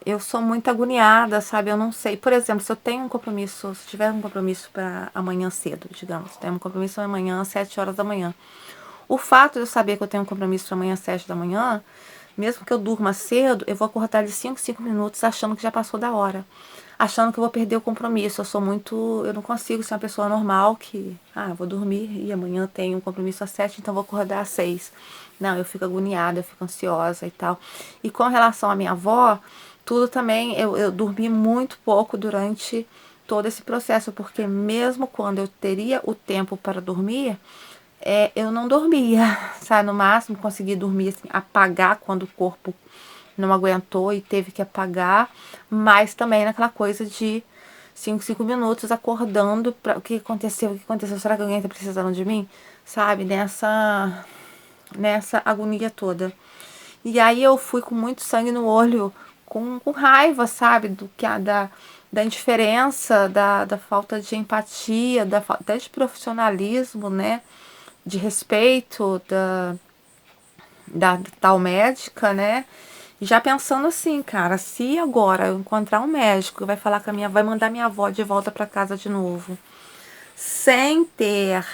Eu sou muito agoniada, sabe? Eu não sei. Por exemplo, se eu tenho um compromisso, se tiver um compromisso para amanhã cedo, digamos, tenho um compromisso amanhã às 7 horas da manhã. O fato de eu saber que eu tenho um compromisso para amanhã às 7 da manhã, mesmo que eu durma cedo, eu vou acordar de 5 minutos achando que já passou da hora. Achando que eu vou perder o compromisso. Eu sou muito. Eu não consigo ser uma pessoa normal que. Ah, vou dormir e amanhã tenho um compromisso às 7, então vou acordar às 6. Não, eu fico agoniada, eu fico ansiosa e tal. E com relação à minha avó, tudo também. Eu dormi muito pouco durante todo esse processo, porque mesmo quando eu teria o tempo para dormir, eu não dormia, sabe? No máximo consegui dormir, assim, apagar quando o corpo não aguentou e teve que apagar, mas também naquela coisa de 5 minutos acordando para o que aconteceu, o que aconteceu, será que alguém tá precisando de mim? Sabe? Nessa agonia toda. E aí eu fui com muito sangue no olho, com raiva, sabe? Da indiferença, da falta de empatia, até de profissionalismo, né? De respeito da tal médica, né? E já pensando assim, cara, se agora eu encontrar um médico que vai falar com a minha, vai mandar minha avó de volta para casa de novo, sem ter,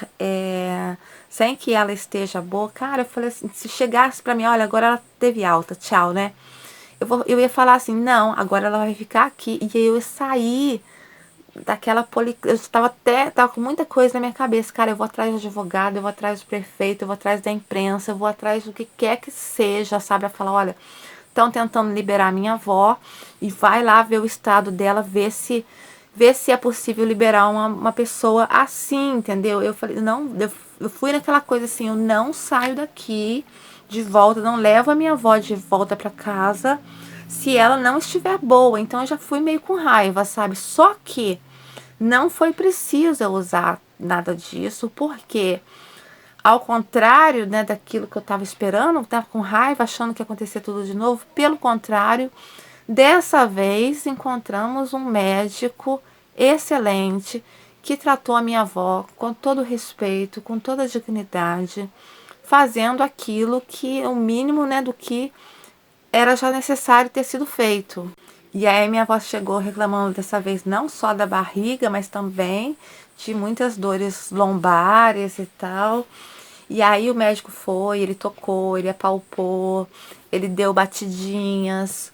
sem que ela esteja boa, cara, eu falei assim, se chegasse para mim, olha, agora ela teve alta, tchau, né? Eu ia falar assim, não, agora ela vai ficar aqui. E aí eu ia sair daquela eu estava até tava com muita coisa na minha cabeça, cara, eu vou atrás do advogado, eu vou atrás do prefeito, eu vou atrás da imprensa, eu vou atrás do que quer que seja, sabe, a falar, olha, estão tentando liberar minha avó e vai lá ver o estado dela, ver se é possível liberar uma pessoa assim, entendeu? Eu falei, não, eu fui naquela coisa assim, eu não saio daqui de volta, não levo a minha avó de volta para casa se ela não estiver boa. Então eu já fui meio com raiva, sabe? Só que não foi preciso eu usar nada disso, porque ao contrário, né, daquilo que eu estava esperando, eu estava com raiva, achando que ia acontecer tudo de novo. Pelo contrário, dessa vez encontramos um médico excelente que tratou a minha avó com todo respeito, com toda dignidade, fazendo aquilo que o mínimo, né, do que era já necessário ter sido feito. E aí minha avó chegou reclamando dessa vez não só da barriga, mas também de muitas dores lombares e tal. E aí o médico foi, ele tocou, ele apalpou, ele deu batidinhas.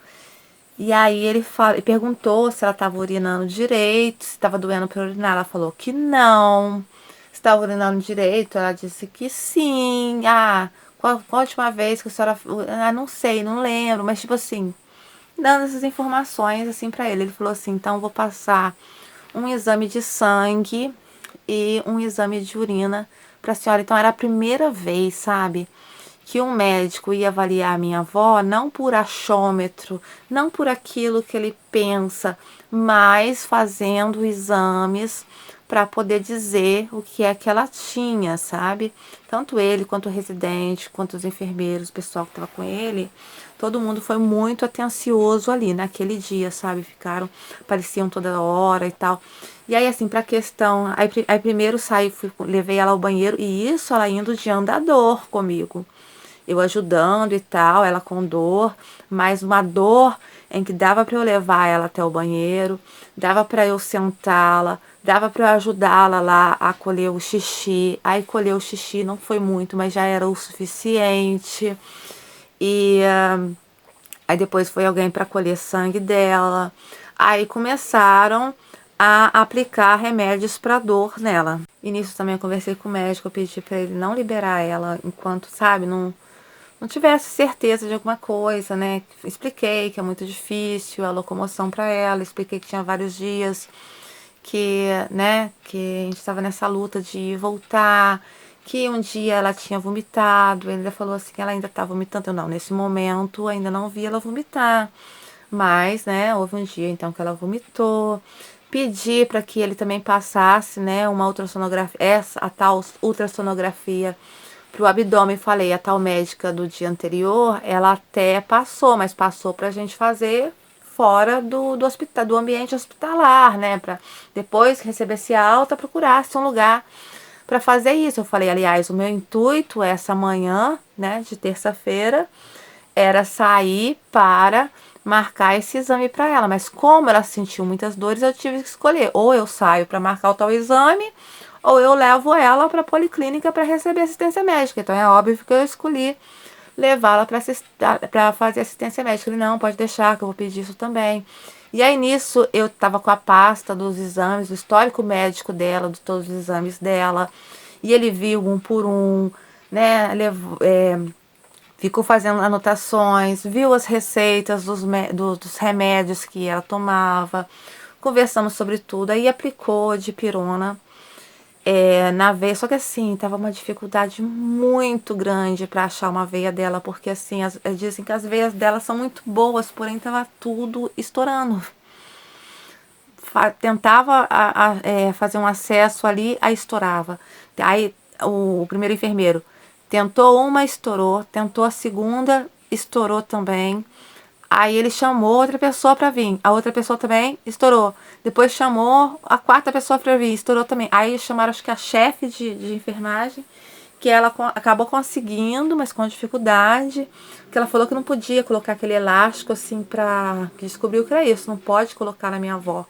E aí ele perguntou se ela estava urinando direito, se estava doendo para urinar. Ela falou que não. Se estava urinando direito, ela disse que sim. Ah, qual a última vez que a senhora. Ah, não sei, não lembro, mas tipo assim, dando essas informações assim para ele. Ele falou assim: então vou passar um exame de sangue e um exame de urina para a senhora. Então era a primeira vez, sabe, que um médico ia avaliar a minha avó não por achômetro, não por aquilo que ele pensa, mas fazendo exames para poder dizer o que é que ela tinha, sabe? Tanto ele, quanto o residente, quanto os enfermeiros, o pessoal que estava com ele, todo mundo foi muito atencioso ali naquele dia, sabe? Apareciam toda hora e tal. E aí, assim, pra questão. Aí primeiro saí, levei ela ao banheiro, e isso ela indo de andador comigo. Eu ajudando e tal, ela com dor, mas uma dor em que dava para eu levar ela até o banheiro, dava para eu sentá-la, dava para eu ajudá-la lá a colher o xixi. Aí colher o xixi não foi muito, mas já era o suficiente. E aí depois foi alguém para colher sangue dela. Aí começaram a aplicar remédios para dor nela. E nisso também eu conversei com o médico, eu pedi para ele não liberar ela enquanto, sabe, não tivesse certeza de alguma coisa, né? Expliquei que é muito difícil a locomoção para ela, expliquei que tinha vários dias que, né, que a gente estava nessa luta de ir e voltar, que um dia ela tinha vomitado, ele ainda falou assim que ela ainda tá vomitando. Eu não, nesse momento ainda não vi ela vomitar, mas, né, houve um dia então que ela vomitou. Pedi para que ele também passasse, né, uma ultrassonografia, a tal ultrassonografia pro abdômen. Falei, a tal médica do dia anterior, ela até passou, mas passou pra gente fazer fora do hospital, do ambiente hospitalar, né? Pra depois que recebesse alta, procurasse um lugar para fazer isso. Eu falei, aliás, o meu intuito essa manhã, né, de terça-feira, era sair para marcar esse exame para ela. Mas como ela sentiu muitas dores, eu tive que escolher. Ou eu saio para marcar o tal exame, ou eu levo ela para a policlínica para receber assistência médica. Então é óbvio que eu escolhi levá-la para fazer assistência médica. Ele, não, pode deixar que eu vou pedir isso também. E aí nisso eu estava com a pasta dos exames, do histórico médico dela, de todos os exames dela. E ele viu um por um, né? Ficou fazendo anotações, viu as receitas dos remédios que ela tomava. Conversamos sobre tudo. Aí aplicou dipirona na veia, só que assim, tava uma dificuldade muito grande para achar uma veia dela, porque assim, dizem que as veias dela são muito boas, porém tava tudo estourando. Tentava fazer um acesso ali, aí estourava. Aí o primeiro enfermeiro tentou uma, estourou, tentou a segunda, estourou também. Aí ele chamou outra pessoa para vir. A outra pessoa também estourou. Depois chamou a quarta pessoa para vir, estourou também. Aí chamaram, acho que a chefe de enfermagem, que ela acabou conseguindo, mas com dificuldade. Que ela falou que não podia colocar aquele elástico assim para. Que descobriu que era isso. Não pode colocar na minha avó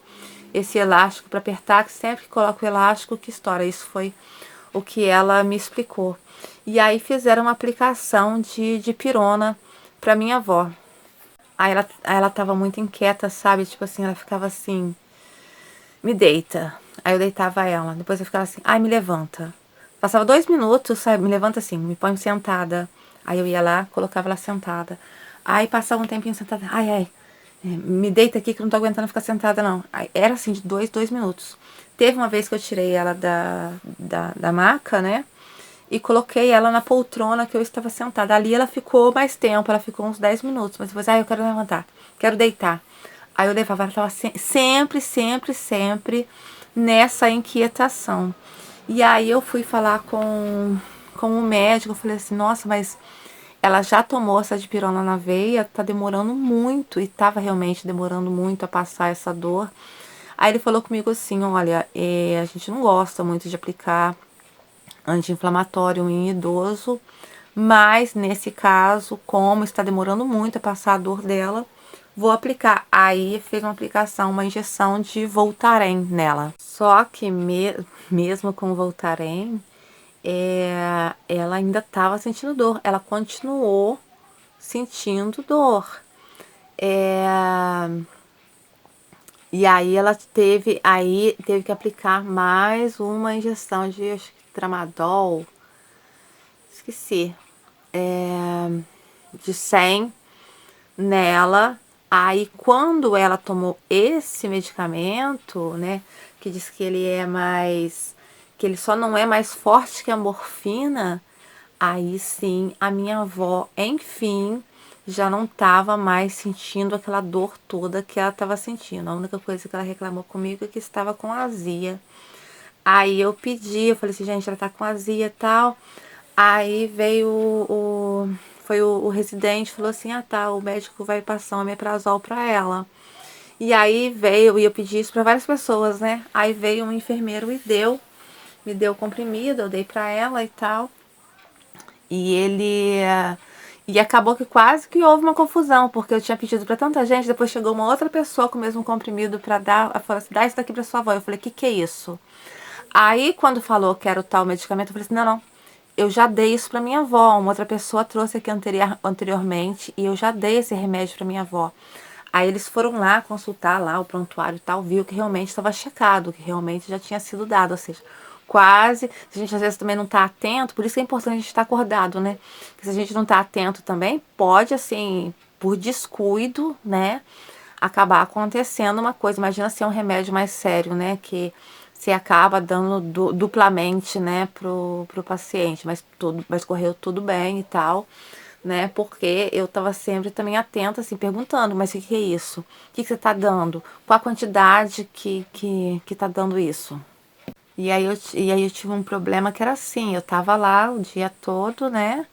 esse elástico para apertar, que sempre que coloca o elástico que estoura. Isso foi o que ela me explicou. E aí fizeram uma aplicação de pirona para minha avó. Aí ela tava muito inquieta, sabe? Tipo assim, ela ficava assim, me deita. Aí eu deitava ela. Depois eu ficava assim, ai, me levanta. Passava 2 minutos, sabe? Me levanta assim, me põe sentada. Aí eu ia lá, colocava ela sentada. Aí passava um tempinho sentada, ai, ai, me deita aqui que eu não tô aguentando ficar sentada, não. Aí, era assim, de 2 minutos. Teve uma vez que eu tirei ela da maca, né? E coloquei ela na poltrona que eu estava sentada. Ali ela ficou mais tempo, ela ficou uns 10 minutos. Mas depois, eu quero levantar, quero deitar. Aí eu levava, ela estava sempre nessa inquietação. E aí eu fui falar com o médico, eu falei assim, nossa, mas ela já tomou essa dipirona na veia, tá demorando muito, e tava realmente demorando muito a passar essa dor. Aí ele falou comigo assim, olha, a gente não gosta muito de aplicar anti-inflamatório em idoso, mas nesse caso, como está demorando muito a passar a dor dela, vou aplicar. Aí fez uma aplicação, uma injeção de Voltaren nela. Só que mesmo com o Voltaren, ela ainda estava sentindo dor. Ela continuou sentindo dor. E aí teve que aplicar mais uma injeção de, acho que, tramadol, esqueci, de 100 nela. Aí quando ela tomou esse medicamento, né, que diz que ele é mais, que ele só não é mais forte que a morfina, aí sim a minha avó, enfim, já não estava mais sentindo aquela dor toda que ela estava sentindo. A única coisa que ela reclamou comigo é que estava com azia. Aí eu pedi, eu falei assim, gente, ela tá com azia e tal. Aí veio o residente, falou assim, tá, o médico vai passar um omeprazol pra ela. E aí veio, e eu pedi isso pra várias pessoas, né? Aí veio um enfermeiro e me deu o comprimido, eu dei pra ela e tal. E acabou que quase que houve uma confusão, porque eu tinha pedido pra tanta gente, depois chegou uma outra pessoa com o mesmo comprimido pra dar, ela falou assim, dá isso daqui pra sua avó. Eu falei, que é isso? Aí, quando falou que era o tal medicamento, eu falei assim, não, eu já dei isso para minha avó. Uma outra pessoa trouxe aqui anteriormente e eu já dei esse remédio para minha avó. Aí eles foram lá consultar lá o prontuário e tal, viu que realmente estava checado, que realmente já tinha sido dado, ou seja, quase, se a gente às vezes também não tá atento, por isso que é importante a gente estar acordado, né? Porque se a gente não tá atento também, pode assim, por descuido, né, acabar acontecendo uma coisa. Imagina se é um remédio mais sério, né, que você acaba dando duplamente, né, pro paciente, mas correu tudo bem e tal, né, porque eu tava sempre também atenta, assim, perguntando, mas o que é isso? O que você tá dando? Qual a quantidade que tá dando isso? E aí eu tive um problema que era assim, eu tava lá o dia todo, né,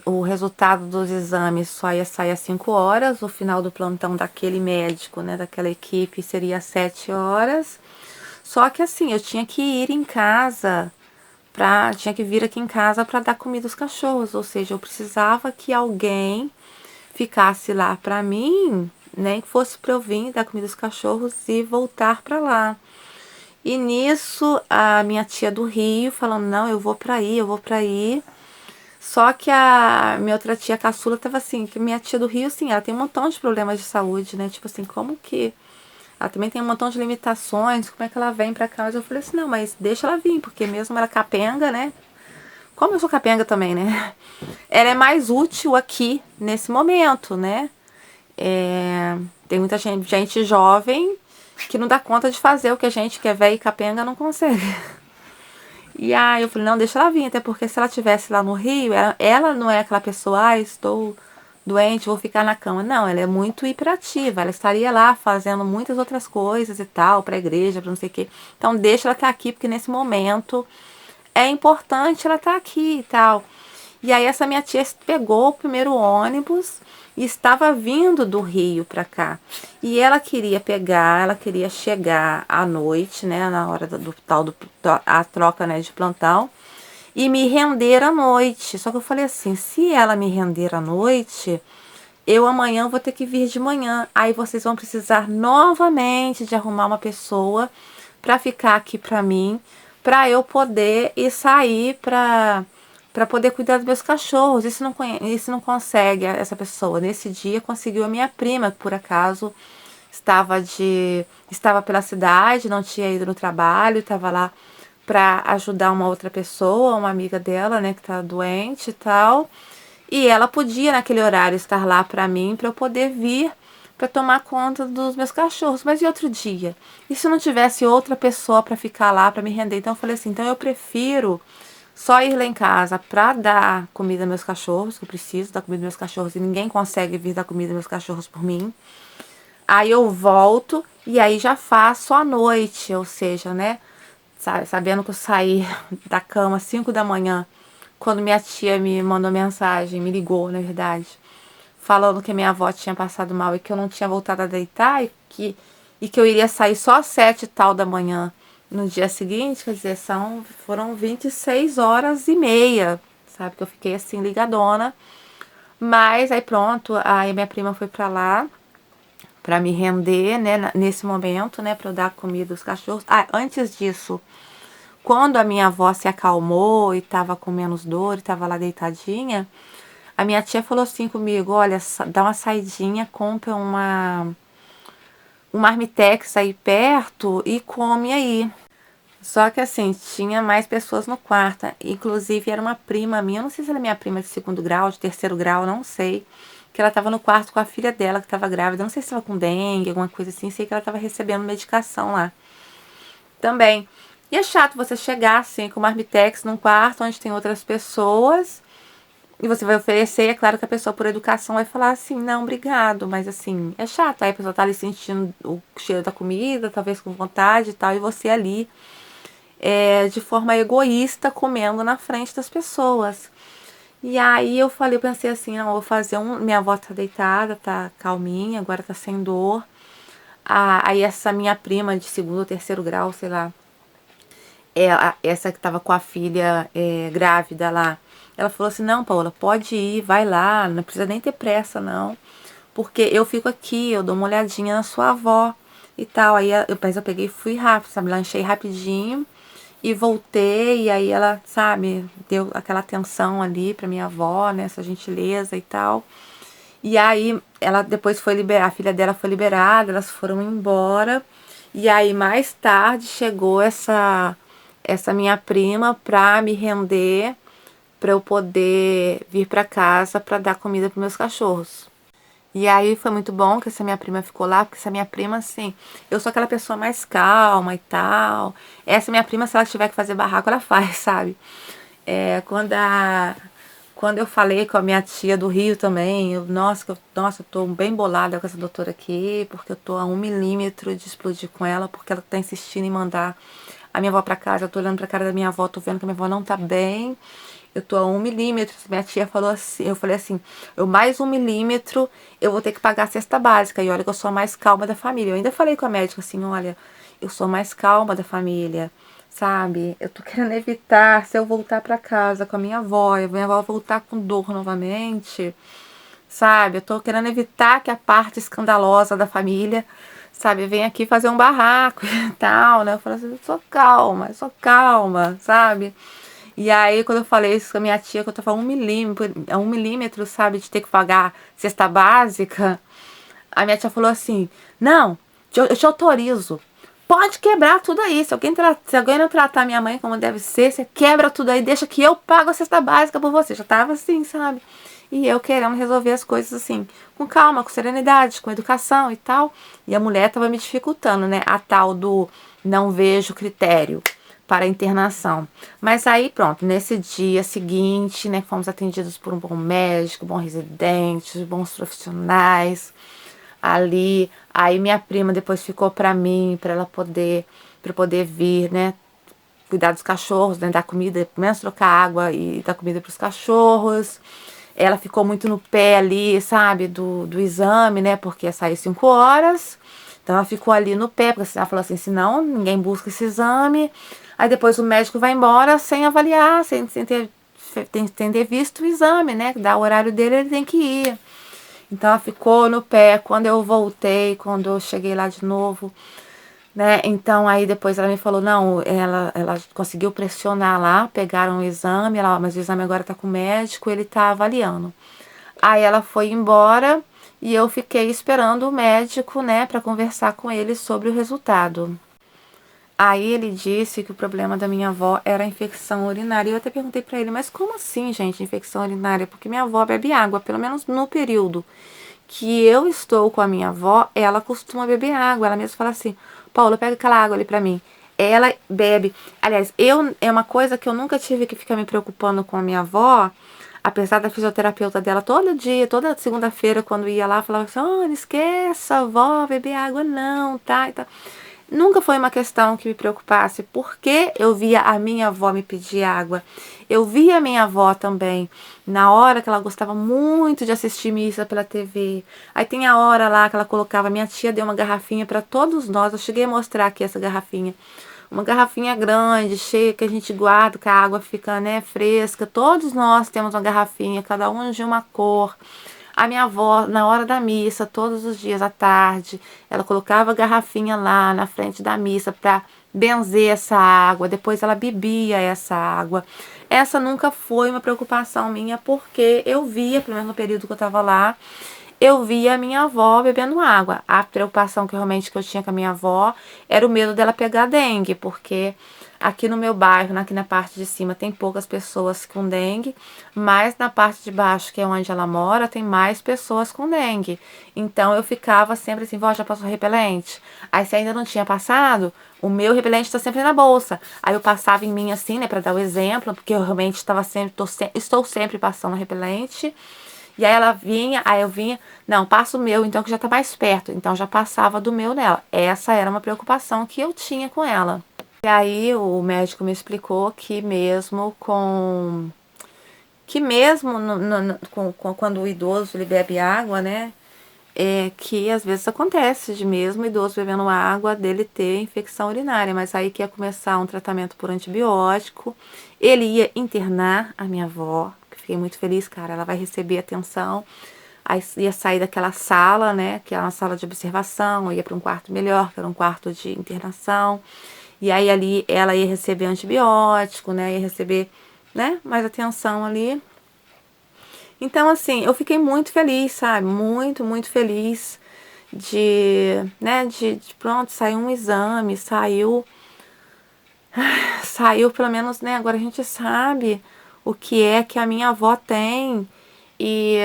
o resultado dos exames só ia sair às 5 horas, o final do plantão daquele médico, né, daquela equipe seria às 7 horas. Só que assim, eu tinha que ir em casa tinha que vir aqui em casa para dar comida aos cachorros, ou seja, eu precisava que alguém ficasse lá pra mim, nem que fosse pra eu vir dar comida aos cachorros e voltar pra lá. E nisso, a minha tia do Rio falando, não, eu vou pra aí, eu vou pra aí. Só que a minha outra tia caçula tava assim, que minha tia do Rio, assim, ela tem um montão de problemas de saúde, né? Tipo assim, como que... Ela também tem um montão de limitações, como é que ela vem pra cá? Mas eu falei assim, não, mas deixa ela vir, porque mesmo ela capenga, né? Como eu sou capenga também, né? Ela é mais útil aqui, nesse momento, né? Tem muita gente jovem que não dá conta de fazer o que a gente que é velha e capenga não consegue. E aí eu falei, não, deixa ela vir, até porque se ela estivesse lá no Rio, ela não é aquela pessoa, estou doente, vou ficar na cama. Não, ela é muito hiperativa, ela estaria lá fazendo muitas outras coisas e tal, pra igreja, pra não sei o quê. Então deixa ela estar aqui, porque nesse momento é importante ela estar aqui e tal. E aí essa minha tia pegou o primeiro ônibus e estava vindo do Rio para cá. E ela queria pegar, ela queria chegar à noite, né, na hora do tal do a troca, né, de plantão, e me render à noite. Só que eu falei assim, se ela me render à noite, eu amanhã vou ter que vir de manhã. Aí vocês vão precisar novamente de arrumar uma pessoa para ficar aqui para mim, para eu poder ir sair para poder cuidar dos meus cachorros. Isso não consegue essa pessoa. Nesse dia conseguiu a minha prima, que por acaso estava pela cidade, não tinha ido no trabalho, estava lá para ajudar uma outra pessoa, uma amiga dela, né, que tá doente e tal. E ela podia naquele horário estar lá para mim, para eu poder vir para tomar conta dos meus cachorros. Mas e outro dia? E se não tivesse outra pessoa para ficar lá para me render? Então eu falei assim, então eu prefiro só ir lá em casa para dar comida aos meus cachorros, que eu preciso dar comida aos meus cachorros e ninguém consegue vir dar comida aos meus cachorros por mim. Aí eu volto e aí já faço à noite, ou seja, né? Sabendo que eu saí da cama às 5 da manhã, quando minha tia me mandou mensagem, me ligou, na verdade, falando que minha avó tinha passado mal e que eu não tinha voltado a deitar e que eu iria sair só às 7 e tal da manhã no dia seguinte, quer dizer, foram 26 horas e meia, sabe? Que eu fiquei assim ligadona. Mas aí pronto, aí minha prima foi pra lá pra me render, né, nesse momento, né, pra eu dar comida aos cachorros. Antes disso, quando a minha avó se acalmou e tava com menos dor e tava lá deitadinha, a minha tia falou assim comigo, olha, dá uma saidinha, compra um marmitex aí perto e come aí. Só que assim, tinha mais pessoas no quarto, inclusive era uma prima minha, eu não sei se ela é minha prima de segundo grau, de terceiro grau, não sei, que ela tava no quarto com a filha dela que tava grávida, não sei se estava com dengue, alguma coisa assim, sei que ela tava recebendo medicação lá também. E é chato você chegar assim com o marmitex num quarto onde tem outras pessoas e você vai oferecer, e é claro que a pessoa por educação vai falar assim, não, obrigado, mas assim, é chato, aí a pessoa tá ali sentindo o cheiro da comida, talvez com vontade e tal, e você ali de forma egoísta comendo na frente das pessoas. E aí eu pensei assim, não, eu vou fazer minha avó tá deitada, tá calminha, agora tá sem dor. Aí essa minha prima de segundo ou terceiro grau, sei lá, essa que tava com a filha grávida lá, ela falou assim, não, Paula, pode ir, vai lá, não precisa nem ter pressa, não. Porque eu fico aqui, eu dou uma olhadinha na sua avó e tal. Aí mas eu peguei e fui rápido, sabe? Lanchei rapidinho e voltei. E aí ela, sabe, deu aquela atenção ali pra minha avó, né? Essa gentileza e tal. E aí ela depois foi liberar, a filha dela foi liberada, elas foram embora. E aí mais tarde chegou essa minha prima pra me render, pra eu poder vir pra casa pra dar comida pros meus cachorros. E aí foi muito bom que essa minha prima ficou lá, porque essa minha prima, assim, eu sou aquela pessoa mais calma e tal. Essa minha prima, se ela tiver que fazer barraco, ela faz, sabe? Quando eu falei com a minha tia do Rio também, nossa, eu tô bem bolada com essa doutora aqui, porque eu tô a 1 milímetro de explodir com ela, porque ela tá insistindo em mandar a minha avó pra casa. Eu tô olhando pra cara da minha avó, tô vendo que a minha avó não tá bem. Eu tô a 1 milímetro. Minha tia falou assim, eu falei assim, eu mais 1 milímetro, eu vou ter que pagar a cesta básica. E olha que eu sou a mais calma da família. Eu ainda falei com a médica assim, olha, eu sou a mais calma da família, sabe? Eu tô querendo evitar, se eu voltar pra casa com a minha avó, e a minha avó voltar com dor novamente, sabe? Eu tô querendo evitar que a parte escandalosa da família, sabe, venha aqui fazer um barraco e tal, né? Eu falo assim, sou calma, sabe? E aí, quando eu falei isso com a minha tia, que eu tô falando 1 milímetro, sabe, de ter que pagar cesta básica, a minha tia falou assim, não, eu te autorizo. Pode quebrar tudo aí. Se alguém não tratar minha mãe como deve ser, você quebra tudo aí, deixa que eu pago a cesta básica por você. Já tava assim, sabe? E eu querendo resolver as coisas assim, com calma, com serenidade, com educação e tal. E a mulher tava me dificultando, né? A tal do não vejo critério para a internação. Mas aí pronto, nesse dia seguinte, né, fomos atendidos por um bom médico, bom residente, bons profissionais ali. Aí minha prima depois ficou para mim, para poder vir, né, cuidar dos cachorros, né, dar comida, pelo menos trocar água e dar comida para os cachorros. Ela ficou muito no pé ali, sabe, do exame, né, porque ia sair 5 horas. Então ela ficou ali no pé, porque ela falou assim, senão ninguém busca esse exame. Aí depois o médico vai embora sem avaliar, sem ter visto o exame, né, dá o horário dele, ele tem que ir. Então ela ficou no pé. Quando eu voltei, quando eu cheguei lá de novo, né? Então aí depois ela me falou, não, ela conseguiu pressionar lá, pegaram o exame, ela, mas o exame agora tá com o médico, ele tá avaliando. Aí ela foi embora e eu fiquei esperando o médico, né, para conversar com ele sobre o resultado. Aí ele disse que o problema da minha avó era a infecção urinária. E eu até perguntei para ele, mas como assim, gente, infecção urinária? Porque minha avó bebe água, pelo menos no período que eu estou com a minha avó, ela costuma beber água. Ela mesma fala assim, Paula, pega aquela água ali pra mim. Ela bebe. Aliás, é uma coisa que eu nunca tive que ficar me preocupando com a minha avó, apesar da fisioterapeuta dela todo dia, toda segunda-feira, quando ia lá, falava assim, oh, não esqueça, vó, beber água não, tá? E tá. Nunca foi uma questão que me preocupasse, porque eu via a minha avó me pedir água. Eu via a minha avó também, na hora que ela gostava muito de assistir missa pela TV. Aí tem a hora lá que ela colocava, minha tia deu uma garrafinha para todos nós, eu cheguei a mostrar aqui essa garrafinha. Uma garrafinha grande, cheia, que a gente guarda, que a água fica, né, fresca. Todos nós temos uma garrafinha, cada um de uma cor. A minha avó, na hora da missa, todos os dias à tarde, ela colocava a garrafinha lá na frente da missa para benzer essa água. Depois ela bebia essa água. Essa nunca foi uma preocupação minha, porque eu via, pelo menos no período que eu estava lá, eu via a minha avó bebendo água. A preocupação que realmente que eu tinha com a minha avó era o medo dela pegar dengue, porque aqui no meu bairro, aqui na parte de cima, tem poucas pessoas com dengue, mas na parte de baixo, que é onde ela mora, tem mais pessoas com dengue. Então eu ficava sempre assim, vó, já passou repelente? Aí se ainda não tinha passado, o meu repelente está sempre na bolsa. Aí eu passava em mim assim, né, para dar o exemplo, porque eu realmente estava sempre, estou sempre passando repelente. E aí ela vinha, aí eu vinha, não, passa o meu, então que já tá mais perto. Então já passava do meu nela. Essa era uma preocupação que eu tinha com ela. E aí o médico me explicou que mesmo com. Que mesmo quando o idoso ele bebe água, né? É que às vezes acontece de mesmo o idoso bebendo água dele ter infecção urinária, mas aí que ia começar um tratamento por antibiótico. Ele ia internar a minha avó, que fiquei muito feliz, cara, ela vai receber atenção. Aí ia sair daquela sala, né, que era uma sala de observação, ia para um quarto melhor, que era um quarto de internação. E aí ali ela ia receber antibiótico, né, ia receber, né, mais atenção ali. Então, assim, eu fiquei muito feliz, sabe? Muito, muito feliz né, de pronto, saiu um exame, saiu pelo menos, né, agora a gente sabe o que é que a minha avó tem. E,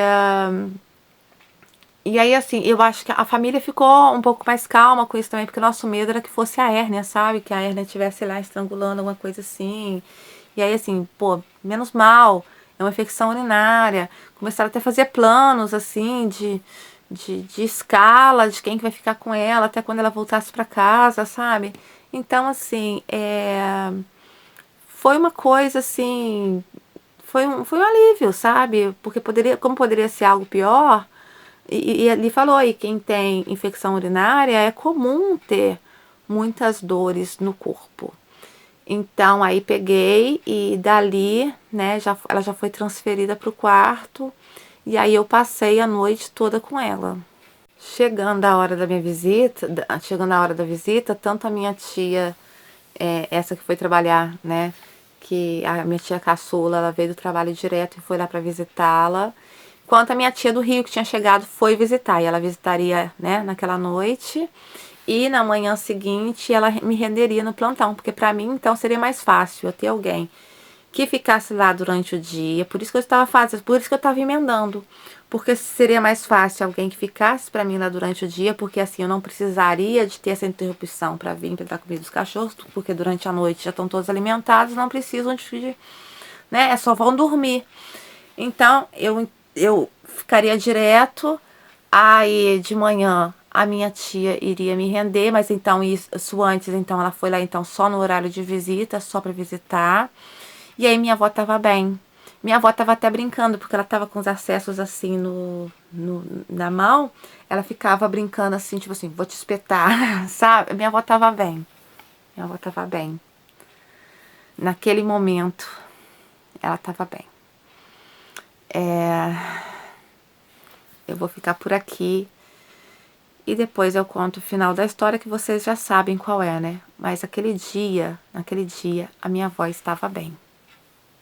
e aí, assim, eu acho que a família ficou um pouco mais calma com isso também, porque o nosso medo era que fosse a hérnia, sabe? Que a hérnia estivesse lá estrangulando alguma coisa assim. E aí, assim, pô, menos mal, é uma infecção urinária. Começaram até a fazer planos, assim, de escala, de quem que vai ficar com ela, até quando ela voltasse para casa, sabe? Então, assim, foi uma coisa, assim, foi um alívio, sabe? Porque como poderia ser algo pior, e ele falou aí, quem tem infecção urinária é comum ter muitas dores no corpo. Então aí peguei e dali, né, ela já foi transferida para o quarto E aí eu passei a noite toda com ela. Chegando a hora da minha visita, chegando a hora da visita, tanto a minha tia, essa que foi trabalhar, né, que a minha tia caçula, ela veio do trabalho direto e foi lá para visitá-la, quanto a minha tia do Rio, que tinha chegado, foi visitar, e ela visitaria, né, naquela noite, e na manhã seguinte ela me renderia no plantão, porque para mim, então, seria mais fácil eu ter alguém que ficasse lá durante o dia, por isso que eu estava fazendo, por isso que eu estava emendando, porque seria mais fácil alguém que ficasse para mim lá durante o dia, porque assim eu não precisaria de ter essa interrupção para vir para dar comida dos cachorros, porque durante a noite já estão todos alimentados, não precisam de, né, é só vão dormir. Então eu ficaria direto, aí de manhã a minha tia iria me render, mas então isso antes, então ela foi lá então só no horário de visita, só para visitar. E aí minha avó tava bem. Minha avó tava até brincando, porque ela tava com os acessos assim na mão. Ela ficava brincando assim, tipo assim, vou te espetar, sabe? Minha avó tava bem. Minha avó tava bem. Naquele momento, ela tava bem. Eu vou ficar por aqui. E depois eu conto o final da história, que vocês já sabem qual é, né? Mas naquele dia, a minha avó estava bem.